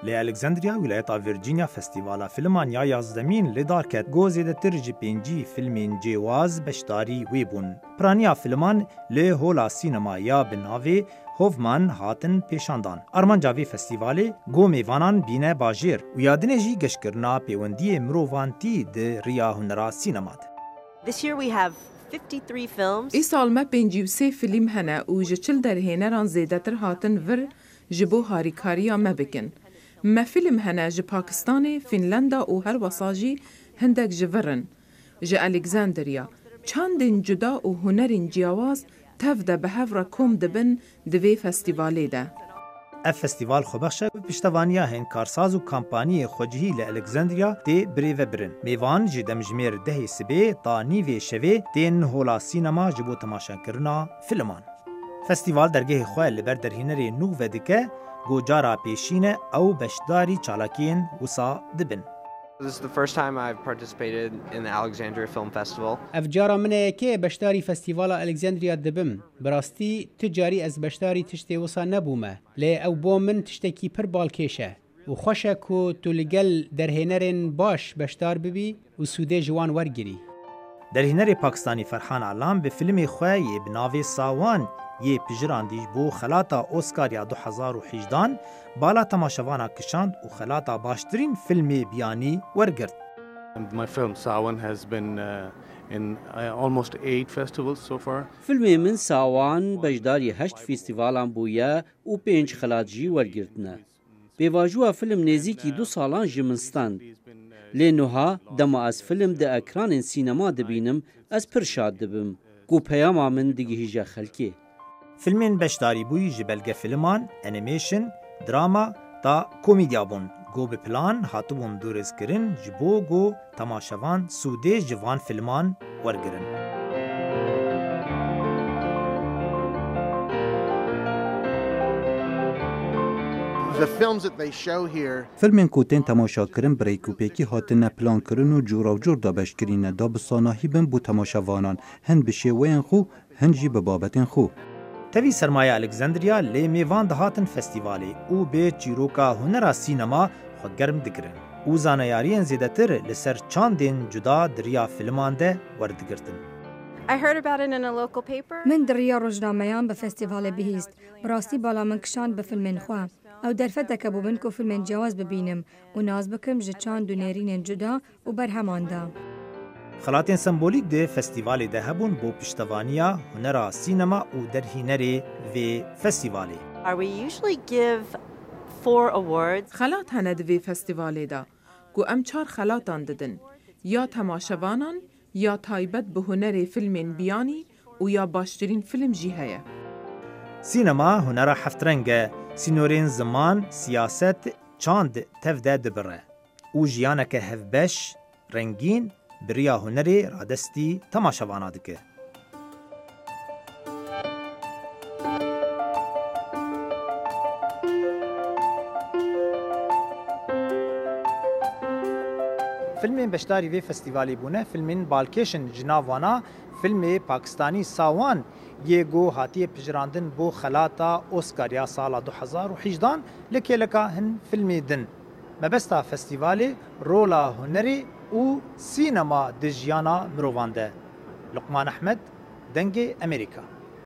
لی الکساندریا ولایتا ویرجینیا فستیوالا فیلمان یا یازدمین لدار کت گو زیدتر جی پینجی فیلمین جیواز بشداری وی بون. پرانیا فیلمان لی هولا سینما یا بناوی هوفمان هاتن پیشاندان. ارمانجاوی فستیوالی گو میوانان بینه باجیر و یادنه جی گشکرنا پیوندی مرووانتی ده ریا هنرا سینماد. This year we have 53 films. ای سال ما 53 فیلم هنه و جچل در هنران زیدتر هاتن ور جبو هاریکاریا ما بکن. ما فیلم هنه ج پاکستان، فنلندا و هر وساجی هندک جورن. ج الکساندریا چندین جدا و هنرین جیاواز تفده به هفره کم دبن دوی فستیوالی ده. اف فستیوال خوبخشه پشتوانیا هن کارساز و کامپانی خوجهی ل الکساندریا دی بریو برن. میوان جی دمجمیر ده سبه تا نیوی شوی دین هولا سینما جبو تماشا کرنا فیلمان. فستیوال درگه خواه لبر در هنری نو ودکه گوجارا پیشینه او بشداری چالاکین وسا دبن. This is the first time I've participated in the Alexandria Film Festival. افجارا منه که بشداری فستیوال الکساندریا دبم. براستی تجاری از بشداری تشتی وسا نبومه. لی او بو من تشتکی پر بالکیشه. و خوشه که تو لگل در هنرین باش بشدار ببی و سوده جوان ورگیری. در هنر پاکستانی فرحان علام به فیلم خواه بناوی ساوان یه پجراندیش بو خلاطا اوسکاریا 2018 بالا تماشاوانا کشاند و خلاطا باشترین فیلم بیانی ورگرد. My film Sawan has been in almost 8 festivals so far. فیلم من ساوان بجداری 8 فستیوالان بویه و 5 خلاط جی ورگردنه. بیواجوه فیلم نزیکی 2 سالان جمنستان. لینوها دما از فیلم ده اکران سینما دبینم از پرشاد دبم. گو پیاما من دیگه هیجا خلکی. فیلمین بشداری بوی جبلگه فیلمان، انیمیشن، دراما تا کومیدیا بون. گو به پلان هاتوبون دورز کرن جبو گو تماشاوان سوده جوان فیلمان ورگرن. The films that they show here. فیلمین کوتین تماشا کرن برای کوپیکی هاتن پلان کرن و جورا و جور دابش کرینه دا بساناهی بن بو تماشاوانان هن بشیوین خو هن جی ببابتین خو. تاوی سرمایه الکساندریا لی میوان دهاتن فستیوالی او به چیروکا هنرا سینما خود گرم دگرن. او زانیارین زیدتر لسر چاندین جدا دریا فیلمان ده وردگرتن. I heard about it in a local paper. من دریا روزنامه‌یان به فستیوال بهیست. براستی بالا من کشاند به فیلم خواه. او درفت که بوبن کو فیلم جواز ببینم و ناز بکم ج چاند و نرین جدا و برهمان دا. خلاطین سمبولیک ده فستیوالی ده هبون بو پشتوانیا هنرا سینما و در هنری و فستیوالی. We usually give 4 awards. خلاط هنه دوی فستیوالی دا. گو ام 4 خلاطان ددن. یا تماشاوانان یا تایبت به هنر فیلم بیانی و یا باشترین فیلم جیهه. سینما هنرا هفترنگه سینورین زمان سیاست چاند تفده دبره. او جیانک هفبش رنگین بریا هنری رادستی تماشاوانا دکه. فیلم بشداری وی فستیوالی بونه فیلمین بالکشن جناوانا فیلم پاکستانی ساوان یه گو هاتی پجراندن بو خلاطا اوسکاریا سالا 2018 لکه لکه هن فیلمی دن. مبستا فستیوالی رولا هنری و سینما دجیانا مروانده. لقمان احمد دنگ امریکا.